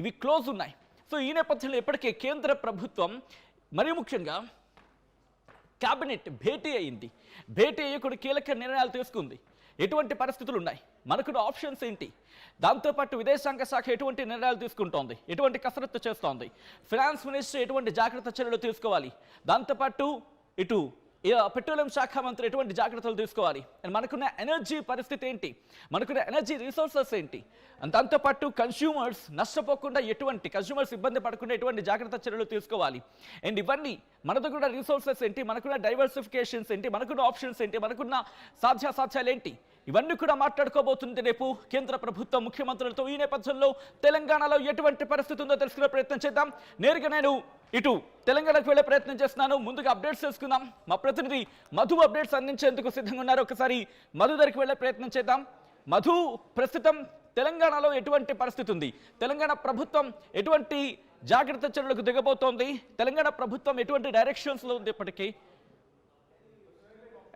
ఇవి క్లోజ్ ఉన్నాయి. సో ఈ నేపథ్యంలో ఇప్పటికే కేంద్ర ప్రభుత్వం మరీ ముఖ్యంగా క్యాబినెట్ భేటీ అయింది. భేటీ అయ్యి కొన్ని కీలక నిర్ణయాలు తీసుకుంది. ఎటువంటి పరిస్థితులు ఉన్నాయి, మనకున్న ఆప్షన్స్ ఏంటి, దాంతోపాటు విదేశాంగ శాఖ ఎటువంటి నిర్ణయాలు తీసుకుంటోంది, ఎటువంటి కసరత్తు చేస్తోంది, ఫైనాన్స్ మినిస్టర్ ఎటువంటి జాగ్రత్త చర్యలు తీసుకోవాలి, దాంతోపాటు ఇటు పెట్రోలియం శాఖ మంత్రి ఎటువంటి జాగ్రత్తలు తీసుకోవాలి, మనకున్న ఎనర్జీ పరిస్థితి ఏంటి, మనకున్న ఎనర్జీ రిసోర్సెస్ ఏంటి, దాంతోపాటు కన్స్యూమర్స్ నష్టపోకుండా కన్స్యూమర్స్ ఇబ్బంది పడకుండా ఎటువంటి జాగ్రత్త చర్యలు తీసుకోవాలి, అండ్ ఇవన్నీ మనకు కూడా రిసోర్సెస్ ఏంటి, మనకున్న డైవర్సిఫికేషన్స్ ఏంటి, మనకున్న ఆప్షన్స్ ఏంటి, మనకున్న సాధ్యాసాధ్యాలు ఏంటి, ఇవన్నీ కూడా మాట్లాడుకోబోతుంది రేపు కేంద్ర ప్రభుత్వం ముఖ్యమంత్రులతో. ఈ నేపథ్యంలో తెలంగాణలో ఎటువంటి పరిస్థితి ఉందో తెలుసుకునే ప్రయత్నం చేద్దాం. నేరుగా నేను ఇటు తెలంగాణకు వెళ్లే ప్రయత్నం చేస్తున్నాను. ముందుగా అప్డేట్స్ తెలుసుకుందాం. మా ప్రతినిధి మధు అప్డేట్స్ అందించేందుకు సిద్ధంగా ఉన్నారు. ఒకసారి మధు దగ్గరికి వెళ్లే ప్రయత్నం చేద్దాం. మధు, ప్రస్తుతం తెలంగాణలో ఎటువంటి పరిస్థితి ఉంది, తెలంగాణ ప్రభుత్వం ఎటువంటి జాగ్రత్త చర్యలకు దిగబోతోంది, తెలంగాణ ప్రభుత్వం ఎటువంటి డైరెక్షన్స్లో ఉంది ఇప్పటికీ,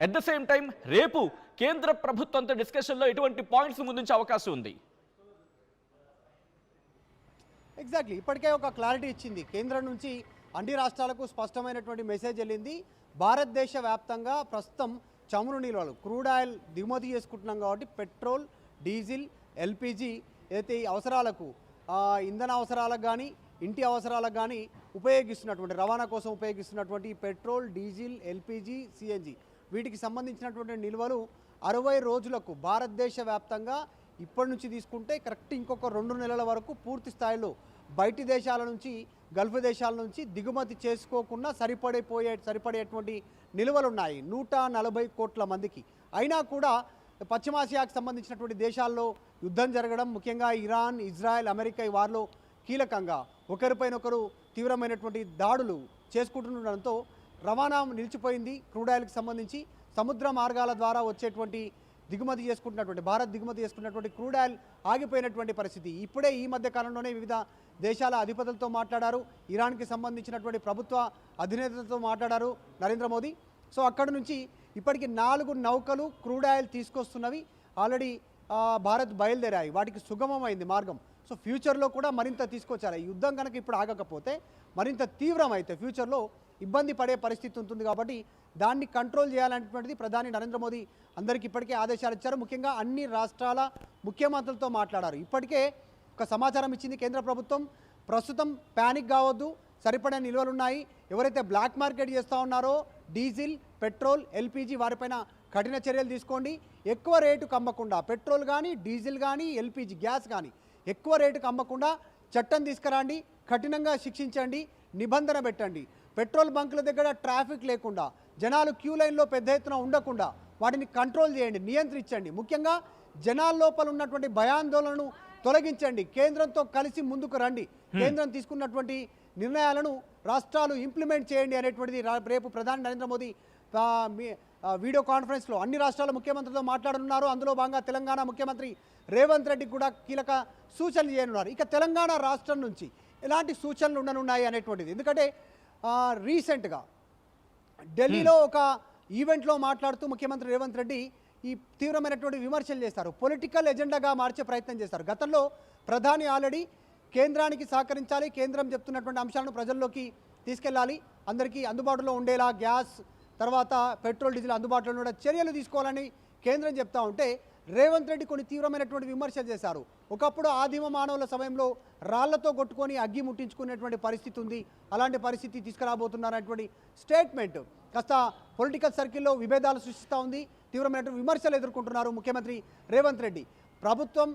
అట్ ద సేమ్ టైం రేపు కేంద్ర ప్రభుత్వంతో డిస్కషన్లో ఎటువంటి పాయింట్స్ ముందుంచే అవకాశం ఉంది? ఎగ్జాక్ట్లీ, ఇప్పటికే ఒక క్లారిటీ ఇచ్చింది కేంద్రం నుంచి అన్ని రాష్ట్రాలకు స్పష్టమైనటువంటి మెసేజ్ వెళ్ళింది. భారతదేశ వ్యాప్తంగా ప్రస్తుతం చమురు నిల్వలు క్రూడ్ ఆయిల్ దిగుమతి చేసుకుంటున్నాం కాబట్టి పెట్రోల్, డీజిల్, ఎల్పిజి ఏదైతే ఈ అవసరాలకు ఇంధన అవసరాలకు కానీ ఇంటి అవసరాలకు కానీ ఉపయోగిస్తున్నటువంటి రవాణా కోసం ఉపయోగిస్తున్నటువంటి పెట్రోల్, డీజిల్, ఎల్పిజి, సిఎన్జి వీటికి సంబంధించినటువంటి నిల్వలు 60 రోజులకు భారతదేశ వ్యాప్తంగా ఇప్పటి నుంచి తీసుకుంటే కరెక్ట్ ఇంకొక 2 నెలల వరకు పూర్తి స్థాయిలో బయటి దేశాల నుంచి, గల్ఫ్ దేశాల నుంచి దిగుమతి చేసుకోకుండా సరిపడేటువంటి నిల్వలు ఉన్నాయి 140 కోట్ల మందికి. అయినా కూడా పశ్చిమాసియాకు సంబంధించినటువంటి దేశాల్లో యుద్ధం జరగడం, ముఖ్యంగా ఇరాన్, ఇజ్రాయెల్, అమెరికా ఈ వారిలో కీలకంగా ఒకరిపైన ఒకరు తీవ్రమైనటువంటి దాడులు చేసుకుంటుండడంతో రవాణా నిలిచిపోయింది. క్రూడ్ ఆయిల్కి సంబంధించి సముద్ర మార్గాల ద్వారా వచ్చేటువంటి దిగుమతి చేసుకుంటున్నటువంటి భారత్ దిగుమతి చేసుకున్నటువంటి క్రూడ్ ఆయిల్ ఆగిపోయినటువంటి పరిస్థితి. ఇప్పుడే ఈ మధ్య కాలంలోనే వివిధ దేశాల అధిపతులతో మాట్లాడారు, ఇరాన్కి సంబంధించినటువంటి ప్రభుత్వ అధినేతలతో మాట్లాడారు నరేంద్ర మోదీ. సో అక్కడి నుంచి ఇప్పటికి 4 నౌకలు క్రూడ్ ఆయిల్ తీసుకొస్తున్నవి ఆల్రెడీ భారత్ బయలుదేరాయి, వాటికి సుగమమైంది మార్గం. సో ఫ్యూచర్లో కూడా మరింత తీసుకొచ్చారు. ఈ యుద్ధం కనుక ఇప్పుడు ఆగకపోతే మరింత తీవ్రమైతే ఫ్యూచర్లో ఇబ్బంది పడే పరిస్థితి ఉంటుంది. కాబట్టి దాన్ని కంట్రోల్ చేయాలనేటువంటిది ప్రధాని నరేంద్ర మోదీ అందరికీ ఇప్పటికే ఆదేశాలు ఇచ్చారు. ముఖ్యంగా అన్ని రాష్ట్రాల ముఖ్యమంత్రులతో మాట్లాడారు. ఇప్పటికే ఒక సమాచారం ఇచ్చింది కేంద్ర ప్రభుత్వం, ప్రస్తుతం ప్యానిక్ కావద్దు, సరిపడే నిల్వలు ఉన్నాయి, ఎవరైతే బ్లాక్ మార్కెట్ చేస్తూ ఉన్నారో డీజిల్, పెట్రోల్, ఎల్పిజి వారిపైన కఠిన చర్యలు తీసుకోండి, ఎక్కువ రేటుకు అమ్మకుండా పెట్రోల్ కానీ, డీజిల్ కానీ, ఎల్పిజి గ్యాస్ కానీ ఎక్కువ రేటుకు అమ్మకుండా చట్టం తీసుకురండి, కఠినంగా శిక్షించండి, నిబంధన పెట్టండి, పెట్రోల్ బంకుల దగ్గర ట్రాఫిక్ లేకుండా, జనాలు క్యూ లైన్లో పెద్ద ఎత్తున ఉండకుండా వాటిని కంట్రోల్ చేయండి, నియంత్రించండి, ముఖ్యంగా జనాల లోపల ఉన్నటువంటి భయాందోళనను తొలగించండి, కేంద్రంతో కలిసి ముందుకు రండి, కేంద్రం తీసుకున్నటువంటి నిర్ణయాలను రాష్ట్రాలు ఇంప్లిమెంట్ చేయండి అనేటువంటిది రేపు ప్రధాని నరేంద్ర మోదీ వీడియో కాన్ఫరెన్స్లో అన్ని రాష్ట్రాల ముఖ్యమంత్రులతో మాట్లాడనున్నారు. అందులో భాగంగా తెలంగాణ ముఖ్యమంత్రి రేవంత్ రెడ్డికి కూడా కీలక సూచనలు చేయనున్నారు. ఇక తెలంగాణ రాష్ట్రం నుంచి ఎలాంటి సూచనలు ఉండనున్నాయి అనేటువంటిది, ఎందుకంటే రీసెంట్గా ఢిల్లీలో ఒక ఈవెంట్లో మాట్లాడుతూ ముఖ్యమంత్రి రేవంత్ రెడ్డి ఈ తీవ్రమైనటువంటి విమర్శలు చేస్తారు, పొలిటికల్ ఎజెండాగా మార్చే ప్రయత్నం చేస్తారు. గతంలో ప్రధాని ఆల్రెడీ కేంద్రానికి సహకరించాలి, కేంద్రం చెప్తున్నటువంటి అంశాలను ప్రజల్లోకి తీసుకెళ్ళాలి, అందరికీ అందుబాటులో ఉండేలా గ్యాస్ తర్వాత పెట్రోల్, డీజిల్ అందుబాటులో ఉండే చర్యలు తీసుకోవాలని కేంద్రం చెప్తా ఉంటే రేవంత్ రెడ్డి కొన్ని తీవ్రమైనటువంటి విమర్శలు చేశారు. ఒకప్పుడు ఆదిమ మానవుల సమయంలో రాళ్లతో కొట్టుకొని అగ్గి ముట్టించుకునేటువంటి పరిస్థితి ఉంది, అలాంటి పరిస్థితి తీసుకురాబోతున్నారనేటువంటి స్టేట్మెంట్ కాస్త పొలిటికల్ సర్కిల్లో విభేదాలు సృష్టిస్తూ ఉంది, తీవ్రమైనటువంటి విమర్శలు ఎదుర్కొంటున్నారు ముఖ్యమంత్రి రేవంత్ రెడ్డి. ప్రభుత్వం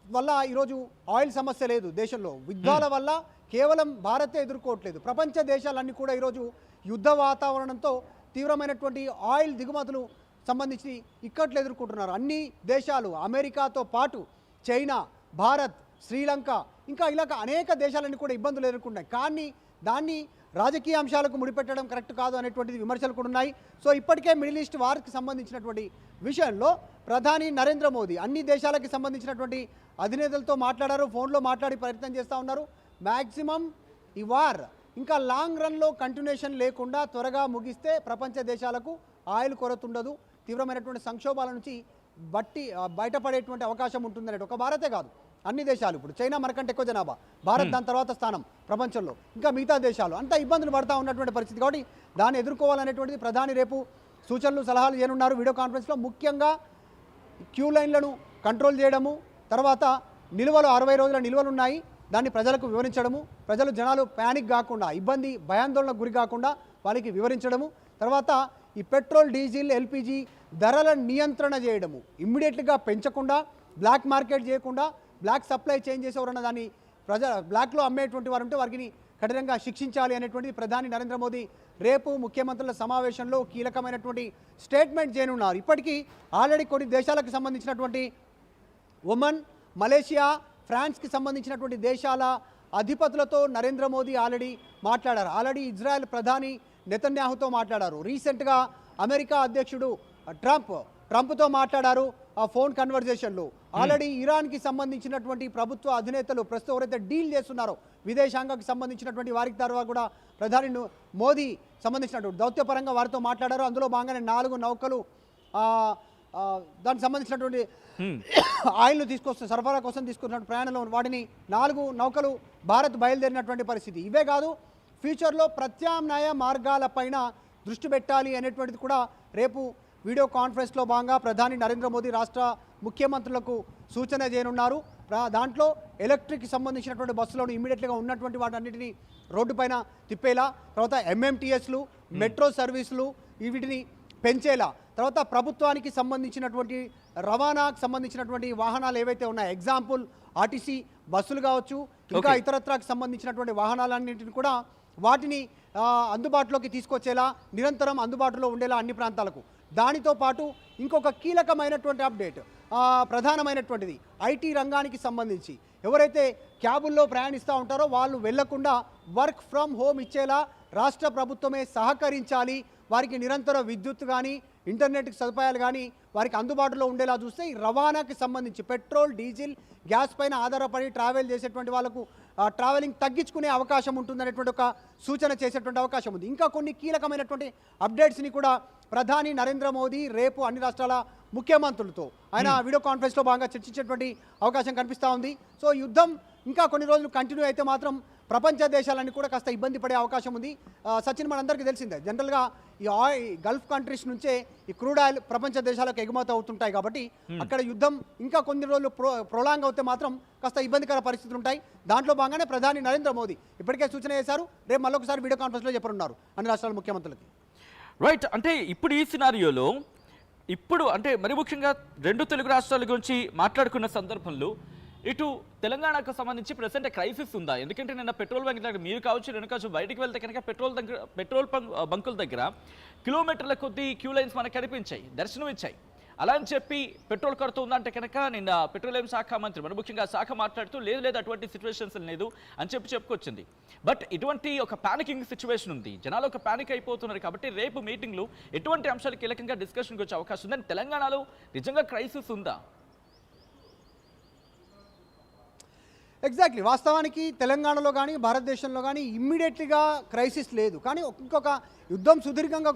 వల్ల ఈరోజు ఆయిల్ సమస్య లేదు దేశంలో, యుద్ధాల వల్ల కేవలం భారతే ఎదుర్కోవట్లేదు, ప్రపంచ దేశాలన్నీ కూడా ఈరోజు యుద్ధ వాతావరణంతో తీవ్రమైనటువంటి ఆయిల్ దిగుమతులు సంబంధించి ఇక్కట్లు ఎదుర్కొంటున్నారు. అన్ని దేశాలు అమెరికాతో పాటు చైనా, భారత్, శ్రీలంక ఇంకా ఇలాగ అనేక దేశాలన్నీ కూడా ఇబ్బందులు ఎదుర్కొంటున్నాయి. కానీ దాన్ని రాజకీయ అంశాలకు ముడిపెట్టడం కరెక్ట్ కాదు అనేటువంటిది విమర్శలు కూడా ఉన్నాయి. సో ఇప్పటికే మిడిల్ ఈస్ట్ వార్కి సంబంధించినటువంటి విషయంలో ప్రధాని నరేంద్ర మోదీ అన్ని దేశాలకి సంబంధించినటువంటి అధినేతలతో మాట్లాడారు, ఫోన్లో మాట్లాడి ప్రయత్నం చేస్తూ ఉన్నారు. మ్యాక్సిమం ఈ వార్ ఇంకా లాంగ్ రన్లో కంటిన్యూషన్ లేకుండా త్వరగా ముగిస్తే ప్రపంచ దేశాలకు ఆయిల్ కొరత ఉండదు, తీవ్రమైనటువంటి సంక్షోభాల నుంచి బయటపడేటువంటి అవకాశం ఉంటుందనేది ఒక భారతే కాదు అన్ని దేశాలు ఇప్పుడు చైనా మనకంటే ఎక్కువ జనాభా, భారత్ దాని తర్వాత స్థానం ప్రపంచంలో, ఇంకా మిగతా దేశాలు అంతా ఇబ్బందులు పడతా ఉన్నటువంటి పరిస్థితి. కాబట్టి దాన్ని ఎదుర్కోవాలనేటువంటిది ప్రధాని రేపు సూచనలు సలహాలు చేయనున్నారు వీడియో కాన్ఫరెన్స్లో. ముఖ్యంగా క్యూ లైన్లను కంట్రోల్ చేయడము, తర్వాత నిల్వలు 60 రోజుల నిల్వలు ఉన్నాయి దాన్ని ప్రజలకు వివరించడము, జనాలు ప్యానిక్ కాకుండా ఇబ్బంది భయాందోళనకు గురి కాకుండా వాళ్ళకి వివరించడము, తర్వాత ఈ పెట్రోల్ డీజిల్ ఎల్పిజి ధరల నియంత్రణ చేయడము, ఇమ్మీడియట్గా పెంచకుండా బ్లాక్ మార్కెట్ చేయకుండా బ్లాక్ సప్లై చేంజ్ చేసేవారన్న దాన్ని బ్లాక్లో అమ్మేటువంటి వారు ఉంటే వారికి కఠినంగా శిక్షించాలి అనేటువంటిది ప్రధాని నరేంద్ర మోదీ రేపు ముఖ్యమంత్రుల సమావేశంలో కీలకమైనటువంటి స్టేట్మెంట్ చేయనున్నారు. ఇప్పటికీ ఆల్రెడీ కొన్ని దేశాలకు సంబంధించినటువంటి ఒమన్, మలేషియా, ఫ్రాన్స్కి సంబంధించినటువంటి దేశాల అధిపతులతో నరేంద్ర మోదీ ఆల్రెడీ మాట్లాడారు. ఆల్రెడీ ఇజ్రాయెల్ ప్రధాని నెతన్యాహుతో మాట్లాడారు. రీసెంట్గా అమెరికా అధ్యక్షుడు ట్రంప్తో మాట్లాడారు. ఆ ఫోన్ కన్వర్జేషన్లు ఆల్రెడీ ఇరాన్కి సంబంధించినటువంటి ప్రభుత్వ అధినేతలు ప్రస్తుతం ఎవరైతే డీల్ చేస్తున్నారో విదేశాంగకు సంబంధించినటువంటి వారికి తర్వాత కూడా ప్రధాని మోదీ సంబంధించినటువంటి దౌత్యపరంగా వారితో మాట్లాడారు. అందులో భాగంగానే 4 నౌకలు దానికి సంబంధించినటువంటి ఆయిల్ను సరఫరా కోసం తీసుకున్నటువంటి ప్రయాణంలో వాటిని 4 నౌకలు భారత్ బయలుదేరినటువంటి పరిస్థితి. ఇవే కాదు, ఫ్యూచర్లో ప్రత్యామ్నాయ మార్గాలపైన దృష్టి పెట్టాలి అనేటువంటిది కూడా రేపు వీడియో కాన్ఫరెన్స్లో భాగంగా ప్రధాని నరేంద్ర మోదీ రాష్ట్ర ముఖ్యమంత్రులకు సూచన చేయనున్నారు. దాంట్లో ఎలక్ట్రిక్ సంబంధించినటువంటి బస్సులను ఇమ్మీడియట్గా ఉన్నటువంటి వాటన్నిటిని రోడ్డుపైన తిప్పేలా, తర్వాత ఎంఎంటీఎస్లు, మెట్రో సర్వీసులు వీటిని పెంచేలా, తర్వాత ప్రభుత్వానికి సంబంధించినటువంటి రవాణాకు సంబంధించినటువంటి వాహనాలు ఏవైతే ఉన్నాయో, ఎగ్జాంపుల్ ఆర్టీసీ బస్సులు కావచ్చు, ఇంకా ఇతరత్రాకు సంబంధించినటువంటి వాహనాలన్నింటిని కూడా వాటిని అందుబాటులోకి తీసుకొచ్చేలా, నిరంతరం అందుబాటులో ఉండేలా అన్ని ప్రాంతాలకు. దానితో పాటు ఇంకొక కీలకమైనటువంటి అప్డేట్, ప్రధానమైనటువంటిది ఐటీ రంగానికి సంబంధించి ఎవరైతే క్యాబుల్లో ప్రయాణిస్తూ ఉంటారో వాళ్ళు వెళ్లకుండా వర్క్ ఫ్రమ్ హోమ్ ఇచ్చేలా రాష్ట్ర ప్రభుత్వమే సహకరించాలి. వారికి నిరంతర విద్యుత్ కానీ ఇంటర్నెట్ సదుపాయాలు కానీ వారికి అందుబాటులో ఉండేలా చూస్తే ఈ రవాణాకి సంబంధించి పెట్రోల్ డీజిల్ గ్యాస్ పైన ఆధారపడి ట్రావెల్ చేసేటువంటి వాళ్ళకు ట్రావెలింగ్ తగ్గించుకునే అవకాశం ఉంటుందనేటువంటి ఒక సూచన చేసేటువంటి అవకాశం ఉంది. ఇంకా కొన్ని కీలకమైనటువంటి అప్డేట్స్ని కూడా ప్రధాని నరేంద్ర మోదీ రేపు అన్ని రాష్ట్రాల ముఖ్యమంత్రులతో ఆయన వీడియో కాన్ఫరెన్స్లో భాగంగా చర్చించేటువంటి అవకాశం కనిపిస్తూ ఉంది. సో యుద్ధం ఇంకా కొన్ని రోజులు కంటిన్యూ అయితే మాత్రం ప్రపంచ దేశాలన్నీ కూడా కాస్త ఇబ్బంది పడే అవకాశం ఉంది. సచిన్, మనందరికీ తెలిసిందే జనరల్గా ఈ గల్ఫ్ కంట్రీస్ నుంచే ఈ క్రూడ్ ఆయిల్ ప్రపంచ దేశాలకు ఎగుమతి అవుతుంటాయి. కాబట్టి అక్కడ యుద్ధం ఇంకా కొన్ని రోజులు ప్రొలాంగ్ అవుతే మాత్రం కాస్త ఇబ్బందికర పరిస్థితులు ఉంటాయి. దాంట్లో భాగంగానే ప్రధాని నరేంద్ర మోదీ ఇప్పటికే సూచన చేశారు. రేపు మళ్ళొకసారి వీడియో కాన్ఫరెన్స్లో చెప్పనున్నారు అన్ని రాష్ట్రాల ముఖ్యమంత్రులకి. రైట్, అంటే ఇప్పుడు ఈ సినారియోలో అంటే మరి ముఖ్యంగా 2 తెలుగు రాష్ట్రాల గురించి మాట్లాడుకున్న సందర్భంలో ఇటు తెలంగాణకు సంబంధించి ప్రెసెంట్ క్రైసిస్ ఉందా? ఎందుకంటే నిన్న పెట్రోల్ బంక్ దగ్గర మీరు కావచ్చు నేను కావచ్చు బయటికి వెళ్తే కనుక పెట్రోల్ బంకుల దగ్గర కిలోమీటర్ల కొద్దీ క్యూ లైన్స్ మనకు కనిపించాయి, దర్శనం ఇచ్చాయి. అలా అని చెప్పి పెట్రోల్ కొరత ఉందంటే కనుక నిన్న పెట్రోలియం శాఖ మంత్రి మరి ముఖ్యంగా శాఖ మాట్లాడుతూ లేదు అటువంటి సిచ్యువేషన్స్ లేదు అని చెప్పుకొచ్చింది. బట్ ఇటువంటి ఒక పానికింగ్ సిచ్యువేషన్ ఉంది, జనాలు ఒక పానిక్ అయిపోతున్నారు. కాబట్టి రేపు మీటింగ్లో ఎటువంటి అంశాలు కీలకంగా డిస్కషన్కి వచ్చే అవకాశం ఉందని తెలంగాణలో నిజంగా క్రైసిస్ ఉందా? ఎగ్జాక్ట్లీ, వాస్తవానికి తెలంగాణలో కానీ భారతదేశంలో కానీ ఇమ్మీడియట్గా క్రైసిస్ లేదు. కానీ ఇంకొక యుద్ధం సుదీర్ఘంగా